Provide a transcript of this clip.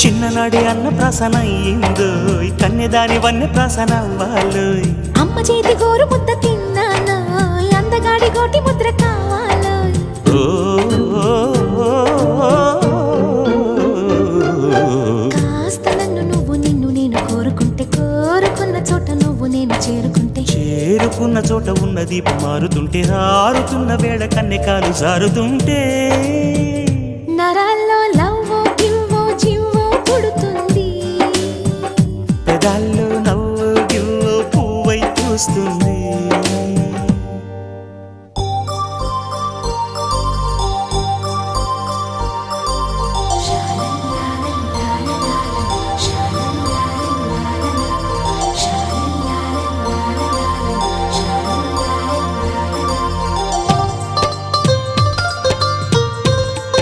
చిన్ననాడి అన్న ప్రాసన అయ్యిందో కన్యదాని వన్నె ప్రాసన అవ్వాలో అమ్మ చేతి గోరు ముద్ద తిన్నాను అందగాడి గోటి ముద్ర కావాలో కాస్త నన్ను నువ్వు నిన్ను నేను కోరుకుంటే కోరుకున్న చోట నువ్వు నేను చేరుకుంటే చేరుకున్న చోట ఉన్న దీపం మారుతుంటే ఆరుతున్న వేళ కన్నెకాలు జారుతుంటే